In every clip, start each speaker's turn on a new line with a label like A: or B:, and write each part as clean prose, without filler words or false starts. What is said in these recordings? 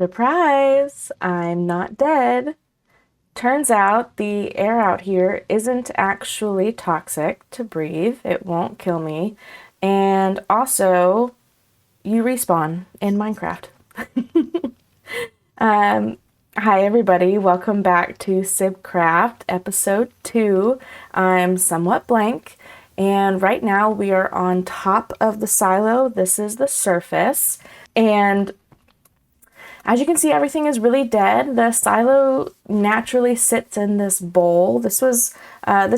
A: Surprise! I'm not dead. Turns out the air out here isn't actually toxic to breathe. It won't kill me. And also, you respawn in Minecraft. Hi everybody, welcome back to Sibcraft episode 2. I'm SumwhatBlank, and right now we are on top of the silo. This is the surface, and as you can see, everything is really dead. The silo naturally sits in this bowl. This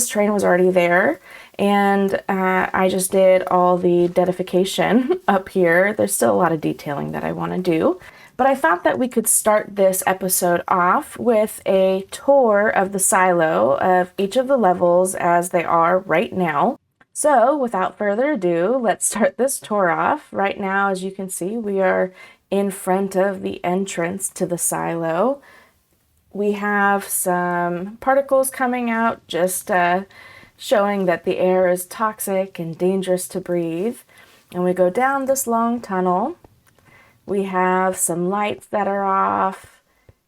A: train was already there, and I just did all the deadification up here. There's still a lot of detailing that I want to do, but I thought that we could start this episode off with a tour of the silo of each of the levels as they are right now. So without further ado, let's start this tour off. Right now, as you can see, we are in front of the entrance to the silo. We have some particles coming out, just showing that the air is toxic and dangerous to breathe. And we go down this long tunnel. We have some lights that are off.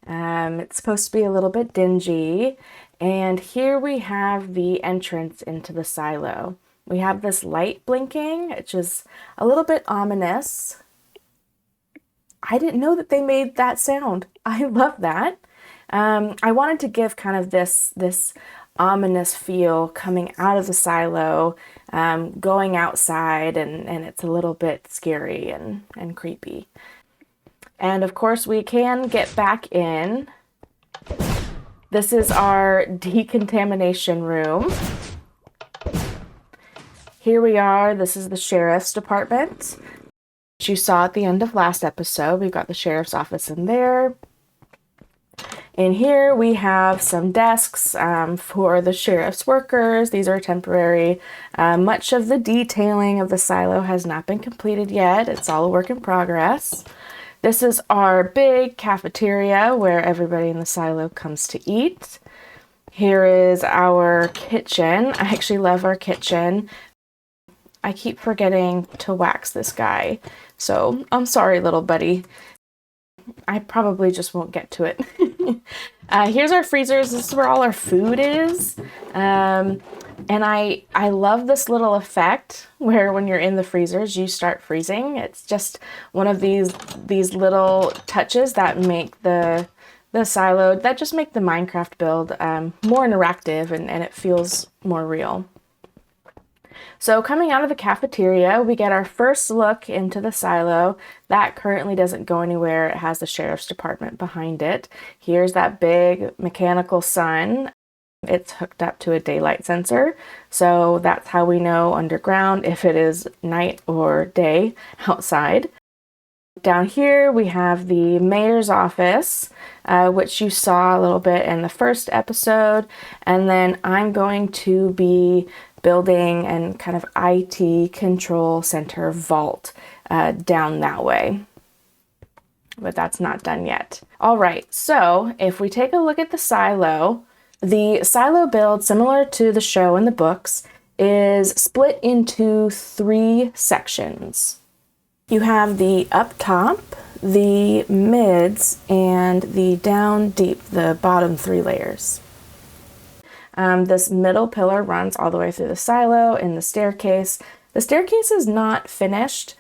A: It's supposed to be a little bit dingy. And here we have the entrance into the silo. We have this light blinking, which is a little bit ominous. I didn't know that they made that sound. I love that. I wanted to give kind of this ominous feel coming out of the silo, going outside, and it's a little bit scary and creepy. And of course, we can get back in. This is our decontamination room. Here we are. This is the sheriff's department. You saw at the end of last episode, we've got the sheriff's office in there. In here we have some desks for the sheriff's workers. These are temporary. Much of the detailing of the silo has not been completed yet. It's all a work in progress. This is our big cafeteria where everybody in the silo comes to eat. Here is our kitchen. I actually love our kitchen. I keep forgetting to wax this guy, so I'm sorry, little buddy. I probably just won't get to it. Here's our freezers. This is where all our food is. And I love this little effect where when you're in the freezers, you start freezing. It's just one of these little touches that make the silo, that just make the Minecraft build more interactive and it feels more real. So coming out of the cafeteria, we get our first look into the silo. That currently doesn't go anywhere. It has the sheriff's department behind it. Here's that big mechanical sun. It's hooked up to a daylight sensor. So that's how we know underground if it is night or day outside. Down here we have the mayor's office, which you saw a little bit in the first episode. And then I'm going to be building and kind of IT control center vault down that way. But that's not done yet. All right, so if we take a look at the silo build, similar to the show and the books, is split into 3 sections. You have the up top, the mids, and the down deep, the bottom 3 layers. This middle pillar runs all the way through the silo in the staircase. The staircase is not finished.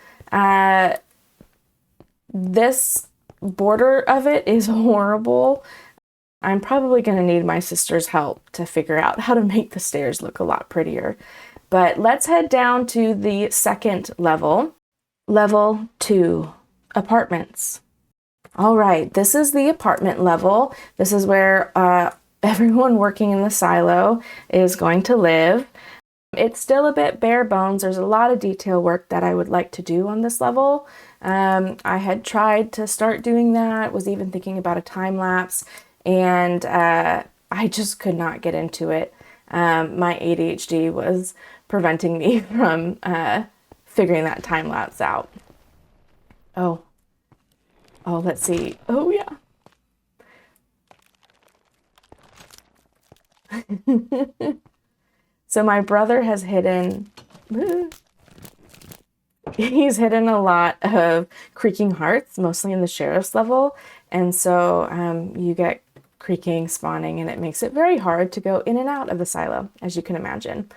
A: This border of it is horrible. I'm probably going to need my sister's help to figure out how to make the stairs look a lot prettier. But let's head down to the second level. Level 2, apartments. All right, this is the apartment level. This is where everyone working in the silo is going to live. It's still a bit bare bones. There's a lot of detail work that I would like to do on this level. I had tried to start doing that, was even thinking about a time lapse, and I just could not get into it. My ADHD was preventing me from figuring that time lapse out. Oh, let's see. Oh, yeah. So my brother has hidden, he's hidden a lot of creaking hearts, mostly in the sheriff's level. and so you get creaking, spawning, and it makes it very hard to go in and out of the silo, as you can imagine.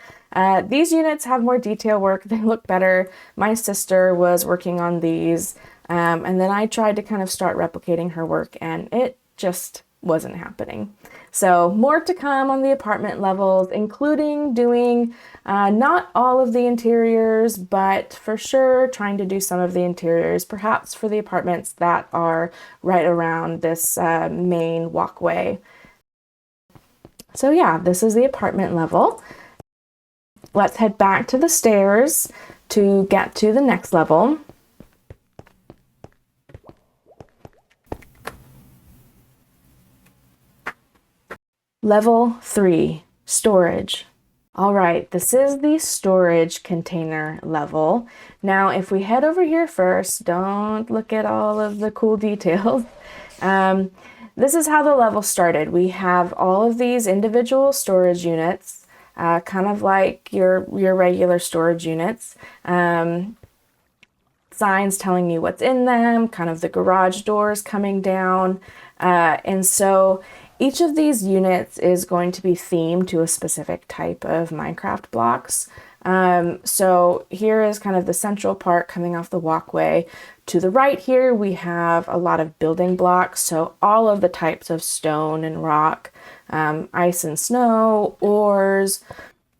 A: These units have more detail work. They look better. My sister was working on these, and then I tried to kind of start replicating her work, and it just wasn't happening. So more to come on the apartment levels, including doing not all of the interiors, but for sure trying to do some of the interiors, perhaps for the apartments that are right around this main walkway. So yeah, this is the apartment level. Let's head back to the stairs to get to the next level. Level 3, storage. All right, this is the storage container level. Now, if we head over here first, don't look at all of the cool details. This is how the level started. We have all of these individual storage units, kind of like your regular storage units. Signs telling you what's in them, kind of the garage doors coming down. And so each of these units is going to be themed to a specific type of Minecraft blocks. So here is kind of the central part coming off the walkway. To the right here, we have a lot of building blocks. So all of the types of stone and rock, ice and snow, ores.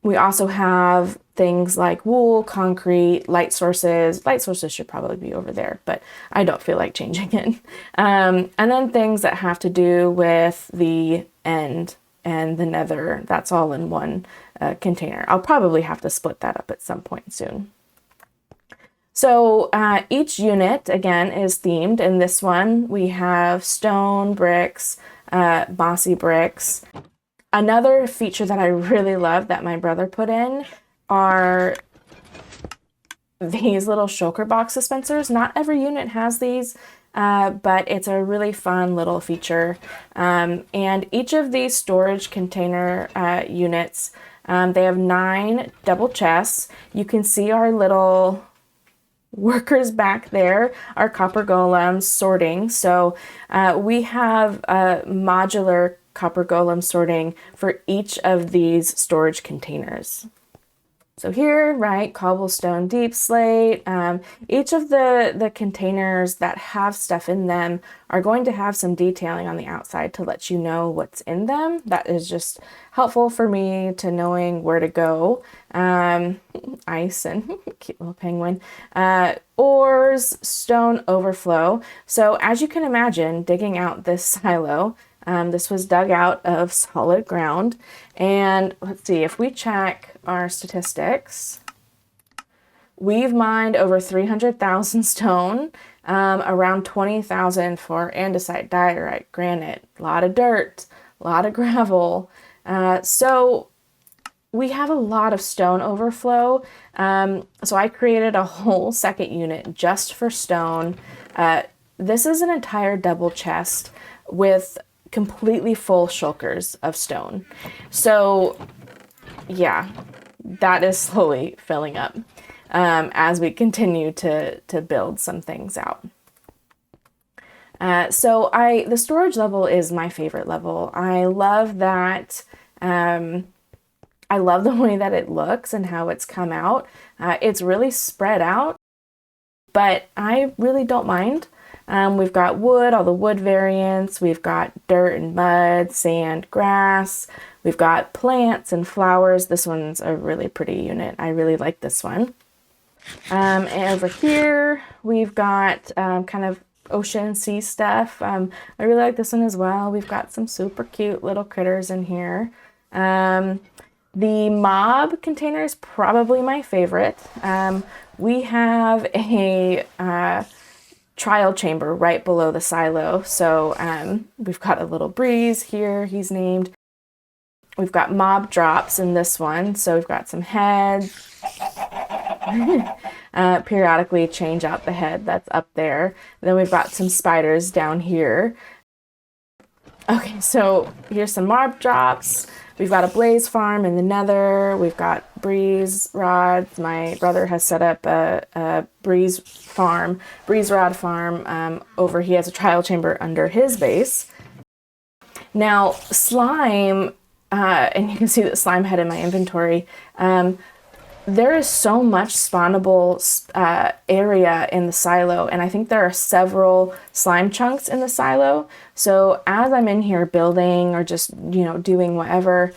A: We also have things like wool, concrete, light sources. Light sources should probably be over there, but I don't feel like changing it. And then things that have to do with the end and the nether. That's all in one container. I'll probably have to split that up at some point soon. So each unit, again, is themed. In this one, we have stone, bricks, mossy bricks. Another feature that I really love that my brother put in are these little shulker box dispensers. Not every unit has these, but it's a really fun little feature. And each of these storage container units, they have 9 double chests. You can see our little workers back there, our copper golems sorting. So we have a modular copper golem sorting for each of these storage containers. So here, right, cobblestone, deep slate, each of the containers that have stuff in them are going to have some detailing on the outside to let you know what's in them. That is just helpful for me to knowing where to go. Ice and cute little penguin. Ores, stone overflow. So as you can imagine, digging out this silo, this was dug out of solid ground. And let's see, if we check our statistics, we've mined over 300,000 stone, around 20,000 for andesite, diorite, granite, a lot of dirt, a lot of gravel. So we have a lot of stone overflow. So I created a whole second unit just for stone. This is an entire double chest with completely full shulkers of stone. So yeah, that is slowly filling up as we continue to build some things out. So the storage level is my favorite level. I love that. I love the way that it looks and how it's come out. It's really spread out, but I really don't mind. We've got wood, all the wood variants. We've got dirt and mud, sand, grass. We've got plants and flowers. This one's a really pretty unit. I really like this one. And over here, we've got kind of ocean sea stuff. I really like this one as well. We've got some super cute little critters in here. The mob container is probably my favorite. We have a trial chamber right below the silo. So we've got a little breeze here, he's named. We've got mob drops in this one. So we've got some heads. Periodically change out the head that's up there. Then we've got some spiders down here. Okay, so here's some mob drops. We've got a blaze farm in the nether. We've got breeze rods. My brother has set up a breeze rod farm over. He has a trial chamber under his base. Now, slime, and you can see that slime head in my inventory. There is so much spawnable area in the silo, and I think there are several slime chunks in the silo. So as I'm in here building or just, doing whatever,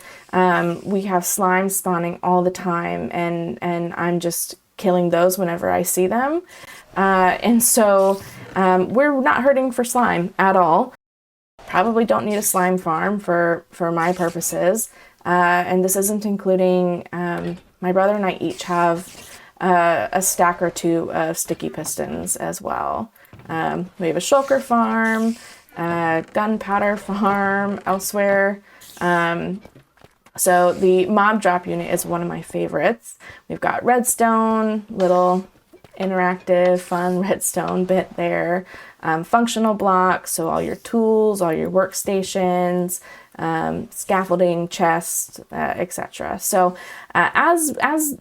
A: we have slime spawning all the time, and I'm just killing those whenever I see them. And so we're not hurting for slime at all. Probably don't need a slime farm for my purposes. And this isn't including, my brother and I each have a stack or two of sticky pistons as well. We have a shulker farm, gunpowder farm elsewhere. So the mob drop unit is one of my favorites. We've got redstone, little interactive, fun redstone bit there. Functional blocks, so all your tools, all your workstations, scaffolding, chests, etc. So as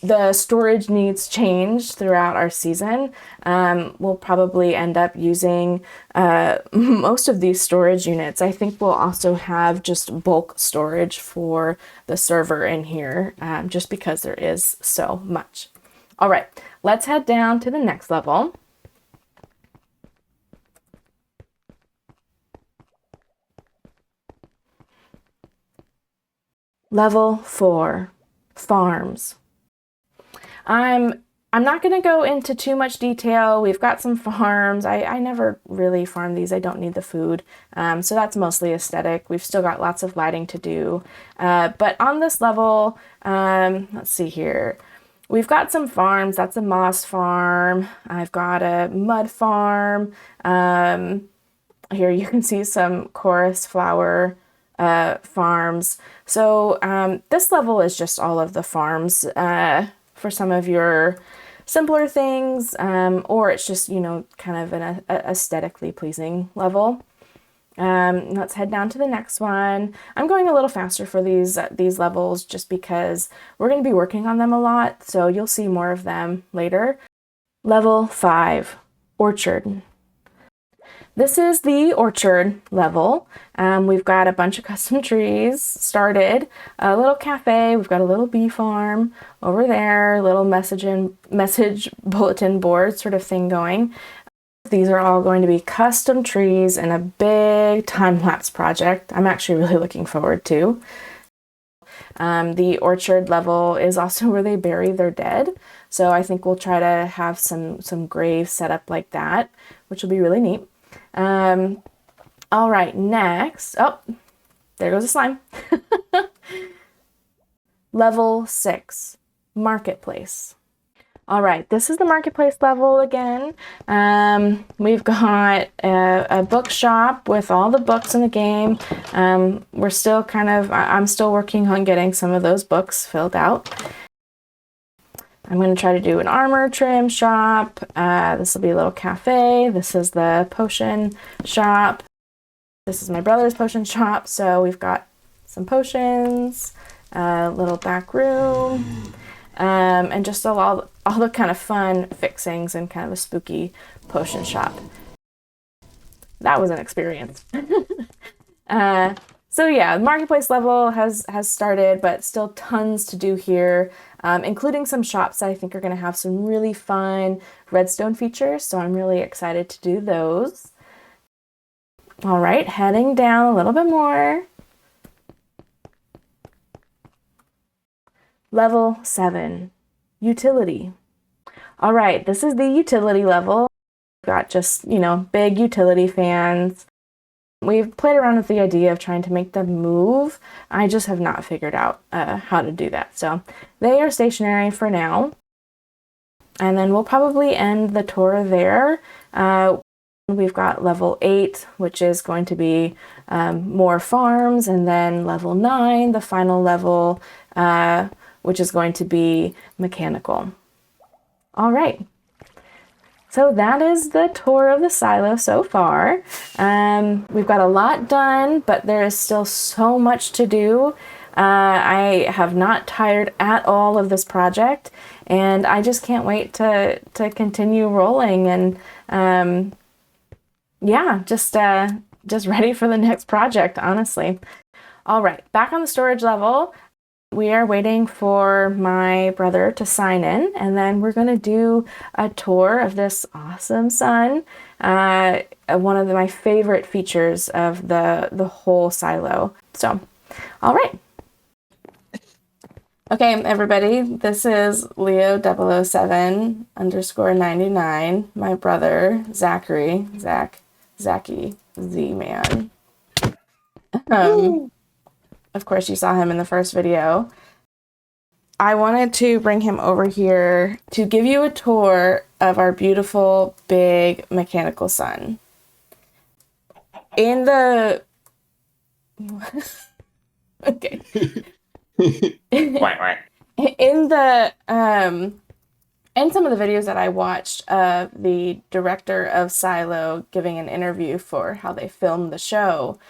A: the storage needs change throughout our season, we'll probably end up using most of these storage units. I think we'll also have just bulk storage for the server in here, just because there is so much. All right, let's head down to the next level. Level 4, farms. I'm not going to go into too much detail. We've got some farms. I never really farm these. I don't need the food. So that's mostly aesthetic. We've still got lots of lighting to do. But on this level, let's see here. We've got some farms. That's a moss farm. I've got a mud farm. Here you can see some chorus flower farms. So this level is just all of the farms for some of your simpler things, or it's just, kind of an aesthetically pleasing level. Let's head down to the next one. I'm going a little faster for these levels just because we're going to be working on them a lot, so you'll see more of them later. Level 5, orchard. This is the orchard level. We've got a bunch of custom trees started, a little cafe, we've got a little bee farm over there, a little message bulletin board sort of thing going. These are all going to be custom trees and a big time-lapse project I'm actually really looking forward to. The orchard level is also where they bury their dead, so I think we'll try to have some graves set up like that, which will be really neat. All right, next, oh, there goes the slime. Level 6, marketplace. All right, this is the marketplace level again. We've got a bookshop with all the books in the game. We're still I'm still working on getting some of those books filled out. I'm going to try to do an armor trim shop. This will be a little cafe. This is the potion shop. This is my brother's potion shop. So we've got some potions, a little back room, and just all the kind of fun fixings and kind of a spooky potion shop. That was an experience. So yeah, the marketplace level has started, but still tons to do here, including some shops that I think are going to have some really fun redstone features, so I'm really excited to do those. All right, heading down a little bit more. Level 7, utility. All right, this is the utility level. We've got just, big utility fans. We've played around with the idea of trying to make them move. I just have not figured out how to do that. So they are stationary for now. And then we'll probably end the tour there. We've got level 8, which is going to be more farms. And then level 9, the final level, which is going to be mechanical. All right. So that is the tour of the silo so far. We've got a lot done, but there is still so much to do. I have not tired at all of this project, and I just can't wait to continue rolling and yeah, just ready for the next project, honestly. All right, back on the storage level. We are waiting for my brother to sign in, and then we're going to do a tour of this awesome sun. One of my favorite features of the whole silo. So, all right. Okay, everybody, this is Leo007 underscore 99, my brother, Zachy, Z-Man. Of course, you saw him in the first video. I wanted to bring him over here to give you a tour of our beautiful, big mechanical sun. In the... okay. In the... in some of the videos that I watched of the director of Silo giving an interview for how they filmed the show,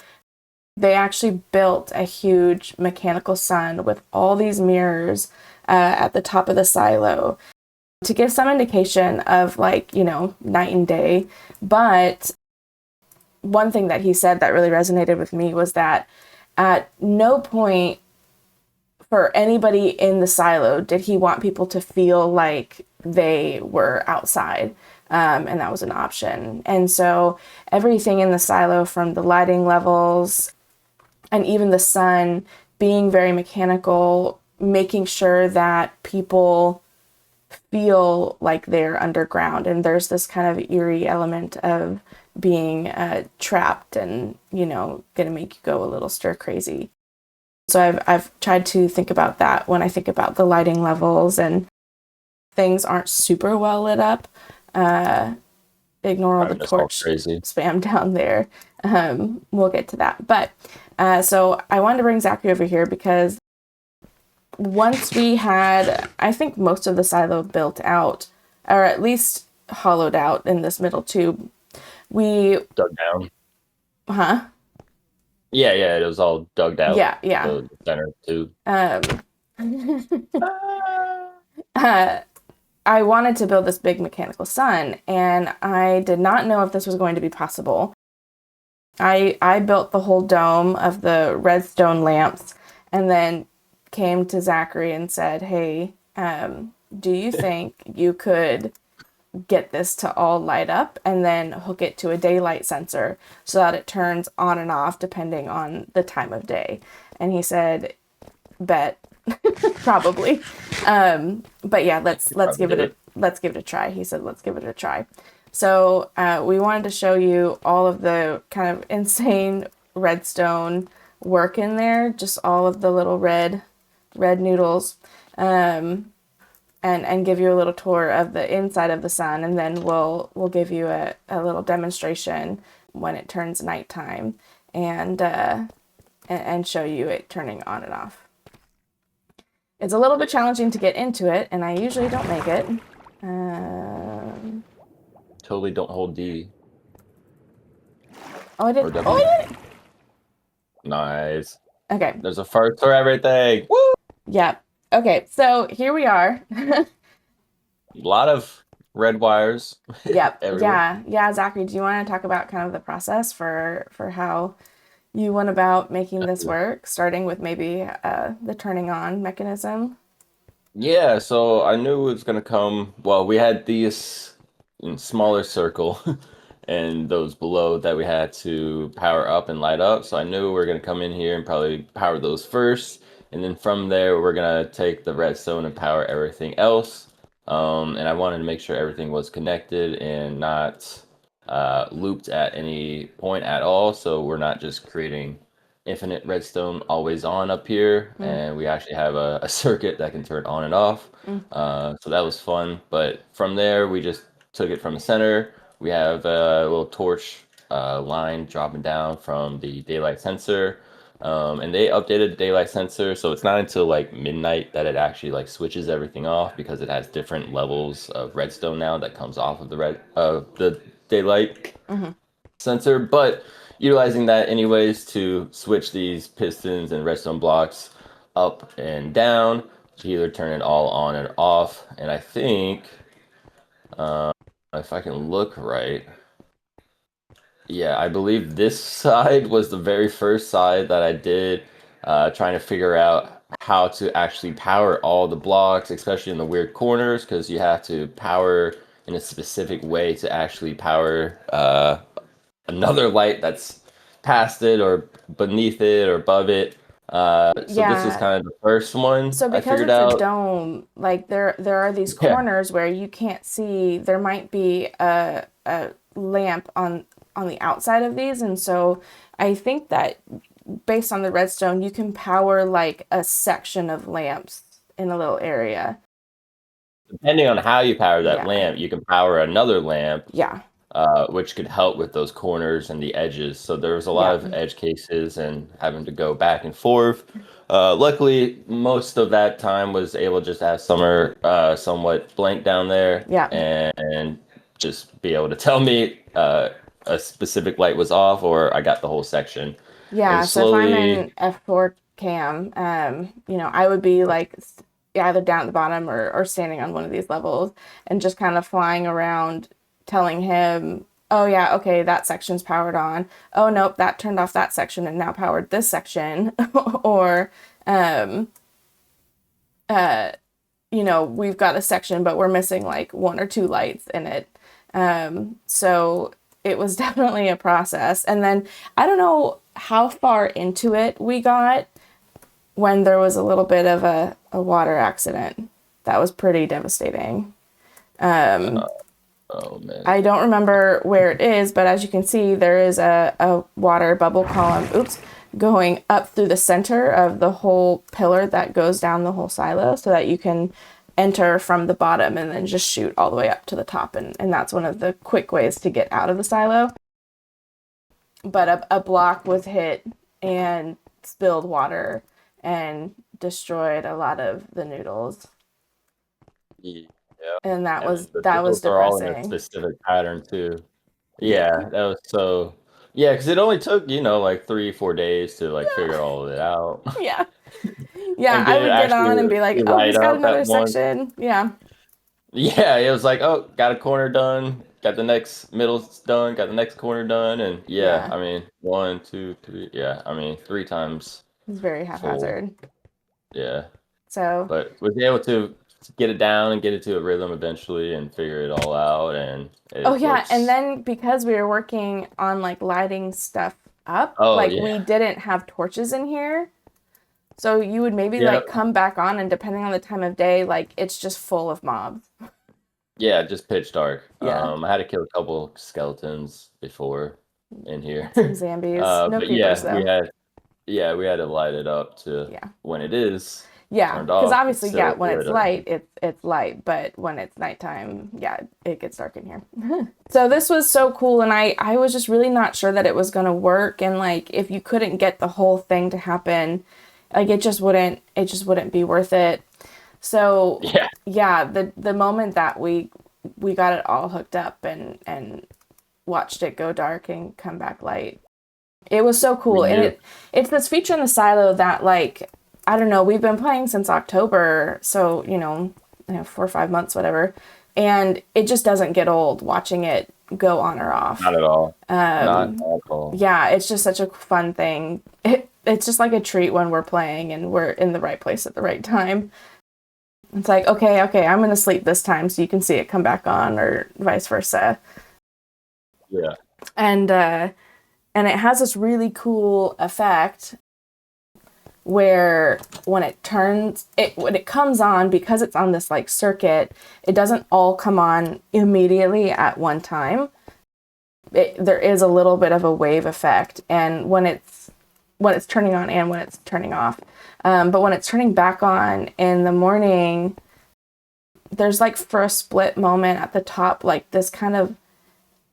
A: they actually built a huge mechanical sun with all these mirrors at the top of the silo to give some indication of, like, you know, night and day. But one thing that he said that really resonated with me was that at no point for anybody in the silo did he want people to feel like they were outside. And that was an option. And so everything in the silo, from the lighting levels and even the sun, being very mechanical, making sure that people feel like they're underground. And there's this kind of eerie element of being trapped and, you know, gonna make you go a little stir crazy. So I've tried to think about that when I think about the lighting levels, and things aren't super well lit up. Ignore all the torch spam down there. We'll get to that. But so I wanted to bring Zachary over here because once we had, I think, most of the silo built out, or at least hollowed out in this middle tube, we
B: dug down.
A: Huh?
B: Yeah, it was all dug out.
A: Yeah.
B: The center tube.
A: I wanted to build this big mechanical sun, and I did not know if this was going to be possible. I built the whole dome of the redstone lamps, and then came to Zachary and said, hey, do you think you could get this to all light up and then hook it to a daylight sensor so that it turns on and off depending on the time of day? And he said, bet. Probably. But yeah, let's give it a try. He said, let's give it a try. So we wanted to show you all of the kind of insane redstone work in there, just all of the little red noodles, and give you a little tour of the inside of the sun, and then we'll give you a little demonstration when it turns nighttime, and show you it turning on and off. It's a little bit challenging to get into it, and I usually don't make it.
B: Totally don't hold D.
A: Oh, I did. Oh, I did.
B: Nice.
A: Okay.
B: There's a first for everything. Woo!
A: Yeah. Okay, so here we are.
B: A lot of red wires.
A: Yep. Yeah. Zachary, do you want to talk about kind of the process for how you went about making this work, starting with maybe the turning on mechanism?
B: Yeah, so I knew it was gonna come. Well, we had these in smaller circle and those below that we had to power up and light up. So I knew we were gonna come in here and probably power those first, and then from there we're gonna take the redstone and power everything else. And I wanted to make sure everything was connected and not looped at any point at all. So we're not just creating infinite redstone always on up here, and we actually have a circuit that can turn on and off. So that was fun. But from there, we just took it from the center. We have a little torch line dropping down from the daylight sensor And they updated the daylight sensor, so it's not until like midnight that it actually like switches everything off because it has different levels of redstone now that comes off of the daylight
A: Hmm.
B: sensor. But utilizing that anyways to switch these pistons and redstone blocks up and down to either turn it all on and off. And I think if I can look right, yeah, I believe this side was the very first side that I did, trying to figure out how to actually power all the blocks, especially in the weird corners, because you have to power in a specific way to actually power another light that's past it or beneath it or above it. So this was
A: Yeah.
B: kind of the first one
A: So
B: I
A: because
B: figured
A: it's a
B: out.
A: dome, like there are these
B: Yeah,
A: corners where you can't see. There might be a lamp on the outside of these, and so I think that based on the redstone, you can power like a section of lamps in a little area.
B: depending on how you power that
A: Yeah.
B: lamp, you can power another lamp
A: Yeah.
B: which could help with those corners and the edges. So there was a lot
A: Yeah.
B: of edge cases and having to go back and forth. Luckily, most of that time was able just to have summer somewhat blank down there
A: Yeah.
B: and just be able to tell me a specific light was off or I got the whole section. And
A: Yeah, so if I'm
B: slowly,
A: in F4 cam, I would be like either down at the bottom or standing on one of these levels and just kind of flying around telling him, oh yeah, okay, that section's powered on. Oh nope, that turned off that section and now powered this section. Or, um, we've got a section, but we're missing like one or two lights in it. So it was definitely a process. And then I don't know how far into it we got when there was a little bit of a water accident. That was pretty devastating.
B: uh, oh man,
A: I don't remember where it is, but as you can see, there is a water bubble column, going up through the center of the whole pillar that goes down the whole silo so that you can enter from the bottom and then just shoot all the way up to the top. And that's one of the quick ways to get out of the silo. But a block was hit and spilled water and destroyed a lot of the noodles.
B: yeah,
A: And that was
B: and the
A: that was
B: noodles are all in a
A: depressing.
B: specific pattern too.
A: Yeah.
B: Yeah, that was so. Yeah, because it only took, like 3, 4 days to like figure
A: Yeah.
B: all of it out
A: Yeah. Yeah,
B: and
A: I
B: get it
A: would get
B: actually
A: on and be like, "Oh,
B: light
A: he's got
B: up
A: another
B: at once.
A: section." Yeah.
B: Yeah, it was like, oh, got a corner done, got the next middle done, got the next corner done, and yeah,
A: Yeah.
B: I mean, 1, 2, 3, yeah, I mean, 3 times
A: It's very
B: full,
A: haphazard.
B: yeah,
A: So,
B: but was able to get it down and get it to a rhythm eventually and figure it all out, and
A: oh
B: it
A: yeah, and
B: looks,
A: then because we were working on like lighting stuff up,
B: oh
A: like
B: yeah,
A: we didn't have torches in here. So you would maybe
B: yeah,
A: like come back on and depending on the time of day, like it's just full of mobs.
B: yeah, just pitch dark.
A: Yeah.
B: I had to kill a couple skeletons before in here.
A: Some zombies. No
B: But
A: creepers
B: yeah,
A: though.
B: we had to light it up to
A: Yeah.
B: when it is
A: Yeah,
B: turned
A: because
B: off, it's
A: obviously, yeah,
B: still
A: when
B: lit
A: it's
B: up.
A: light, it's light, but when it's nighttime, yeah, it gets dark in here. So this was so cool, and I was just really not sure that it was gonna work, and like if you couldn't get the whole thing to happen, like it just wouldn't be worth it. So
B: Yeah,
A: yeah, the moment that we got it all hooked up and watched it go dark and come back light, it was so
B: we
A: cool. And
B: knew.
A: it's this feature in the silo that like I don't know, we've been playing since October, so 4 or 5 months, whatever. And it just doesn't get old watching it go on or off.
B: Not at all. Not at all.
A: Yeah, it's just such a fun thing. It's just like a treat when we're playing and we're in the right place at the right time. It's like, okay, I'm gonna sleep this time so you can see it come back on, or vice versa.
B: Yeah.
A: And it has this really cool effect where when it comes on, because it's on this like circuit, it doesn't all come on immediately at one time. There is a little bit of a wave effect, and when it's turning on and when it's turning off. But when it's turning back on in the morning, there's like for a split moment at the top, like this kind of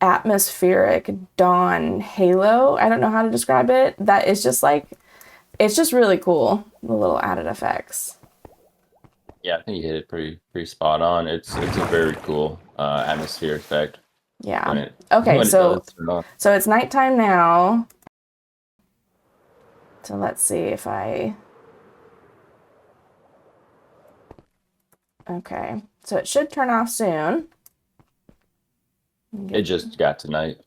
A: atmospheric dawn halo. I don't know how to describe it. That is just like it's just really cool, the little added effects.
B: Yeah, I think you hit it pretty spot on. It's a very cool atmosphere effect when
A: Yeah.
B: it
A: Okay,
B: when it does turn on.
A: so it's nighttime now. So let's see if I... Okay, so it should turn off soon.
B: It just got tonight.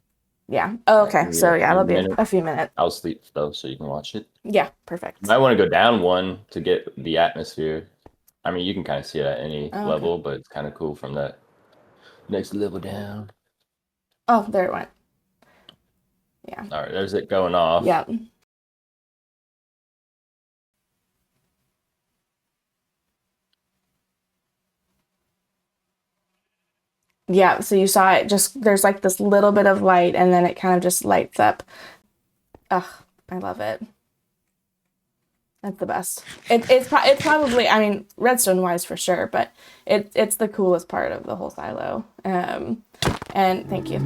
A: Yeah. Oh, okay,
B: Maybe
A: so
B: a
A: yeah,
B: few
A: it'll be
B: minutes.
A: a few minutes.
B: I'll sleep though, so you can watch it.
A: Yeah,
B: You
A: perfect.
B: might want to go down one to get the atmosphere. I mean, you can kind of see it at any
A: Oh, okay.
B: level, but it's kind of cool from that next level down.
A: Oh, there it went. Yeah.
B: All right, there's it going off.
A: Yeah. Yeah, so you saw it just, there's like this little bit of light and then it kind of just lights up. Ugh, I love it. That's the best. It's probably, I mean, redstone wise for sure, but it's the coolest part of the whole silo. And thank you.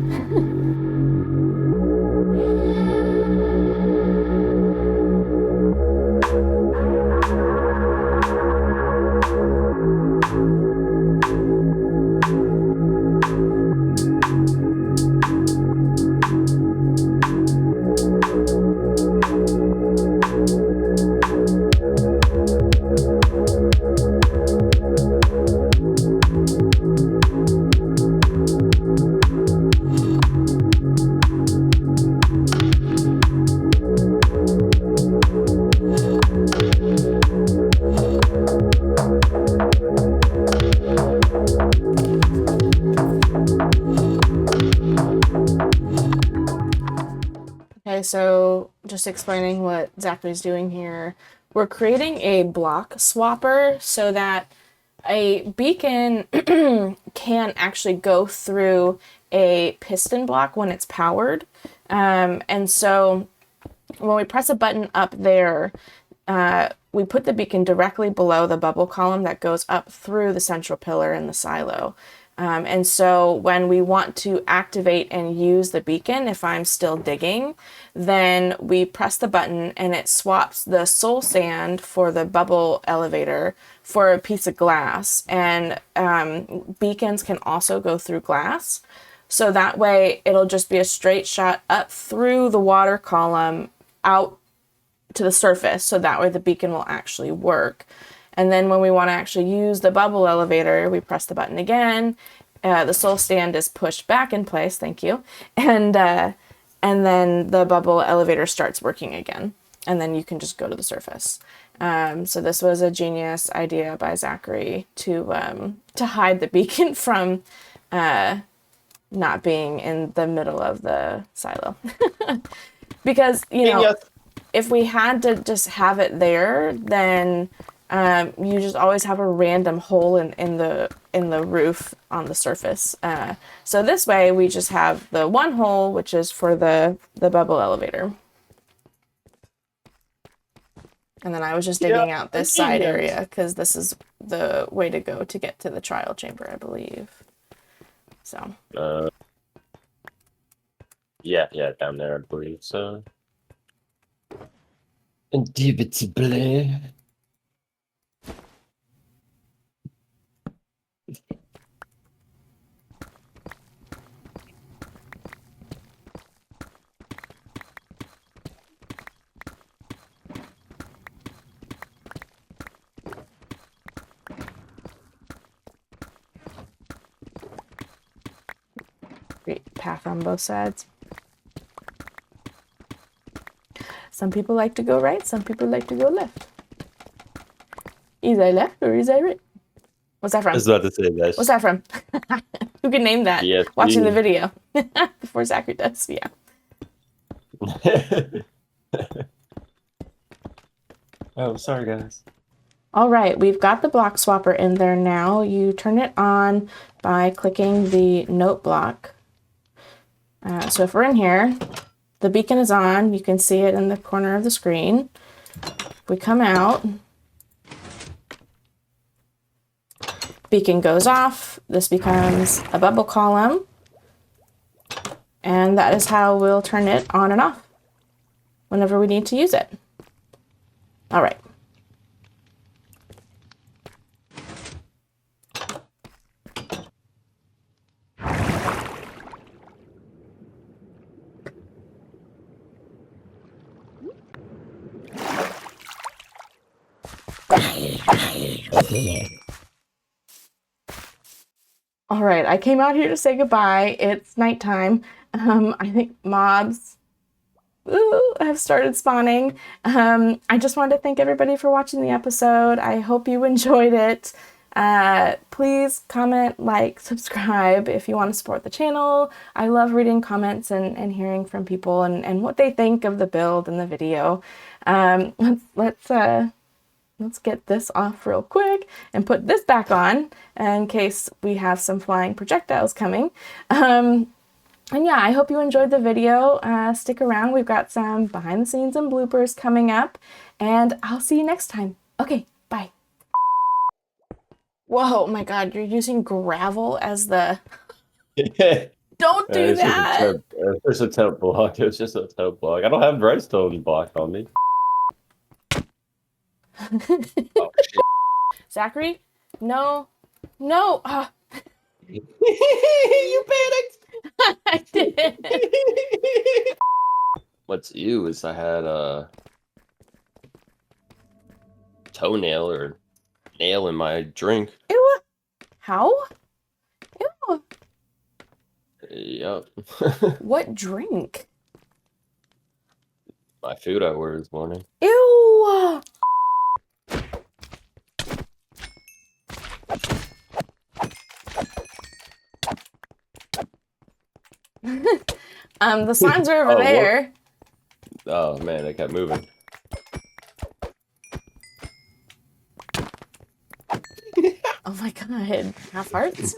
A: Okay, so just explaining what Zachary's doing here. We're creating a block swapper so that a beacon can actually go through a piston block when it's powered. And so when we press a button up there, we put the beacon directly below the bubble column that goes up through the central pillar in the silo. And so when we want to activate and use the beacon, if I'm still digging, then we press the button and it swaps the soul sand for the bubble elevator for a piece of glass. And beacons can also go through glass. So that way it'll just be a straight shot up through the water column out to the surface. So that way the beacon will actually work. And then when we want to actually use the bubble elevator, we press the button again. The soul stand is pushed back in place. Thank you. And then the bubble elevator starts working again. And then you can just go to the surface. So this was a genius idea by Zachary to hide the beacon from not being in the middle of the silo. Because, you know, if we had to just have it there, then you just always have a random hole in the roof on the surface. So this way we just have the one hole, which is for the bubble elevator. And then I was just digging out this side area because this is the way to go to get to the trial chamber, I believe. So.
B: Yeah, down there, I believe so. Indubitably.
A: Great path on both sides. Some people like to go right, some people like to go left. Is I left or is I right? What's that from?
B: I was about to say that.
A: What's that from? Who can name that?
B: Yes,
A: Watching the video before Zachary does. Yeah.
B: Oh, sorry, guys.
A: All right, we've got the block swapper in there now. You turn it on by clicking the note block. So if we're in here, the beacon is on. You can see it in the corner of the screen. If we come out, beacon goes off. This becomes a bubble column. And that is how we'll turn it on and off whenever we need to use it. All right. All right, I came out here to say goodbye. It's nighttime. I think mobs have started spawning. I just wanted to thank everybody for watching the episode. I hope you enjoyed it. Please comment, like, subscribe if you want to support the channel. I love reading comments and hearing from people and what they think of the build and the video. Let's get this off real quick and put this back on in case we have some flying projectiles coming. And yeah, I hope you enjoyed the video. Stick around. We've got some behind the scenes and bloopers coming up, and I'll see you next time. Okay, bye. Whoa, my God, you're using gravel as the... Don't do that!
B: It's just a temp block. It's just a temp block. I don't have redstone block on me. Oh, shit.
A: Zachary? No. No!
B: You panicked!
A: I did.
B: What's ew is I had a toenail or nail in my drink.
A: Ew. How? Ew.
B: Yep.
A: What drink?
B: My food I ordered this morning.
A: Ew. The signs are over there.
B: Oh man, they kept moving.
A: Oh my God. Half hearts?